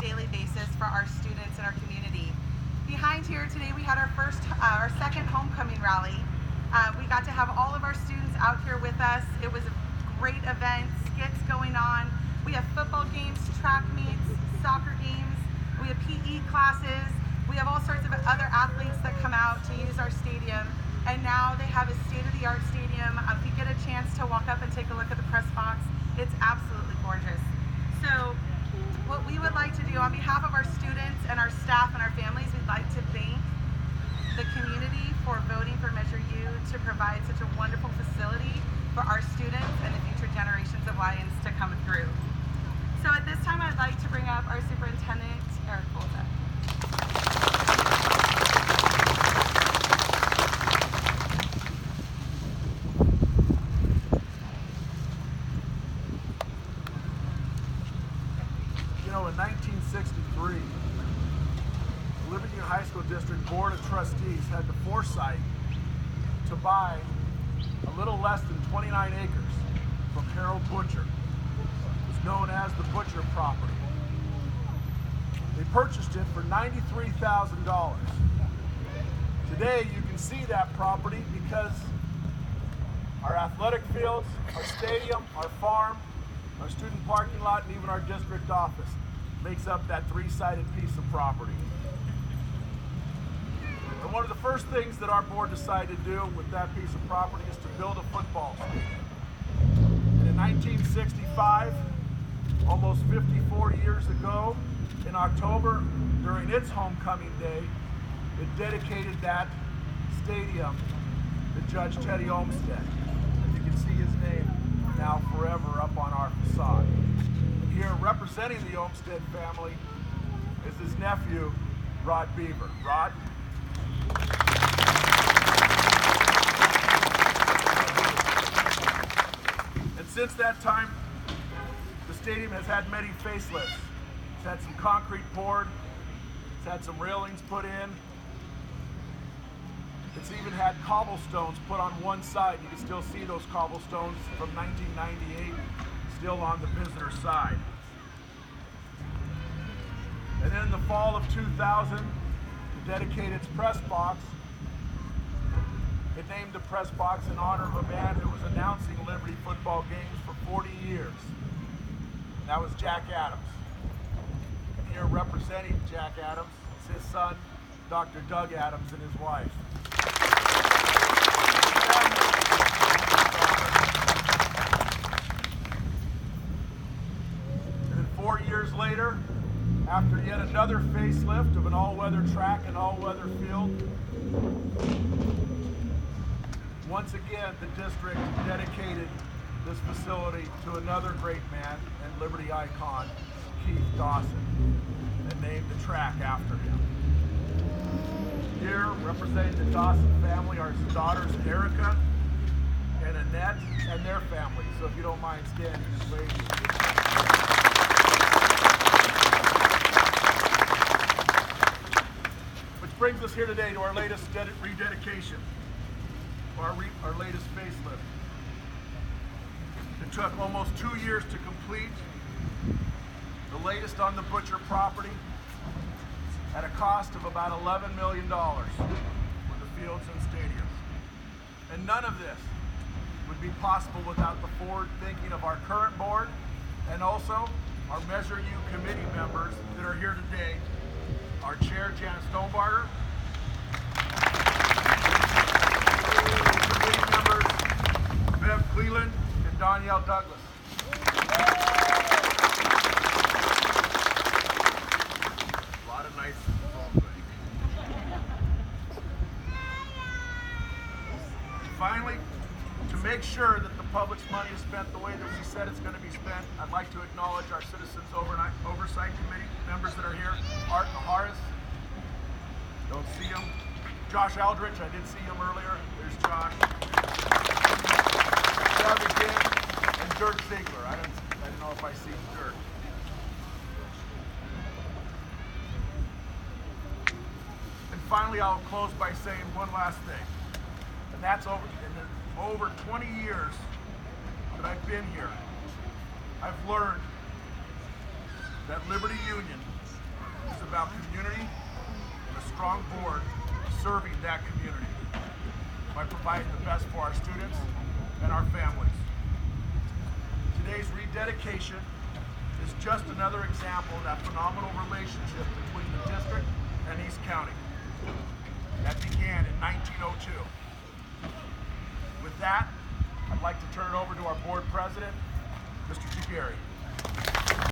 daily basis for our students and our community. Behind here today we had our second homecoming rally. We got to have all of our students out here with us. It was a great event, skits going on. We have football games, track meets, soccer games. We have PE classes. We have all sorts of other athletes that come out to use our stadium. And now they have a state-of-the-art stadium. If you get a chance to walk up and take a look at the press box, it's absolutely gorgeous. So what we would like to do on behalf of our students and our staff and our families, we'd like to thank the community for voting for Measure U to provide such a wonderful facility for our students and the future generations of Lions to come through. So at this time, I'd like to bring up our superintendent, Eric Bolza. You know, in 1963, the Liberty Union High School District Board of Trustees had the foresight to buy a little less than 29 acres from Harold Butcher. It was known as the Butcher property. They purchased it for $93,000. Today, you can see that property because our athletic fields, our stadium, our farm, our student parking lot, and even our district office makes up that three-sided piece of property. And one of the first things that our board decided to do with that piece of property is to build a football stadium. And in 1965, almost 54 years ago, in October, during its homecoming day, it dedicated that stadium to Judge Teddy Ohmstede. And you can see his name now forever up on our facade. And here, representing the Ohmstede family, is his nephew, Rod Beaver. Rod? And since that time, the stadium has had many facelifts. It's had some concrete poured, it's had some railings put in, it's even had cobblestones put on one side. You can still see those cobblestones from 1998 still on the visitor side. And then in the fall of 2000, to dedicate its press box, it named the press box in honor of a man who was announcing Liberty football games for 40 years. And that was Jack Adams. And here representing Jack Adams is his son, Dr. Doug Adams, and his wife. And then 4 years later, after yet another facelift of an all-weather track and all-weather field, once again the district dedicated this facility to another great man and Liberty icon, Keith Dawson, and named the track after him. Here, representing the Dawson family, are his daughters Erica and Annette and their families. So if you don't mind standing and waving. Which brings us here today to our latest rededication, our latest facelift. It took almost 2 years to complete, the latest on the Butcher property, at a cost of about $11 million for the fields and stadiums. And none of this would be possible without the forward thinking of our current board and also our Measure U committee members that are here today. Our chair, Janice Stonebarger, committee members, Bev Cleland and Danielle Douglas. Finally, to make sure that the public's money is spent the way that we said it's going to be spent, I'd like to acknowledge our Citizens Oversight Committee members that are here. Art Maharis, don't see him. Josh Aldrich, I did see him earlier. There's Josh. Doug again, and Dirk Ziegler. I didn't know if I see Dirk. And finally, I'll close by saying one last thing. And that's over 20 years that I've been here, I've learned that Liberty Union is about community and a strong board serving that community by providing the best for our students and our families. Today's rededication is just another example of that phenomenal relationship between the district and East County that began in 1902. With that, I'd like to turn it over to our board president, Mr. Jageri.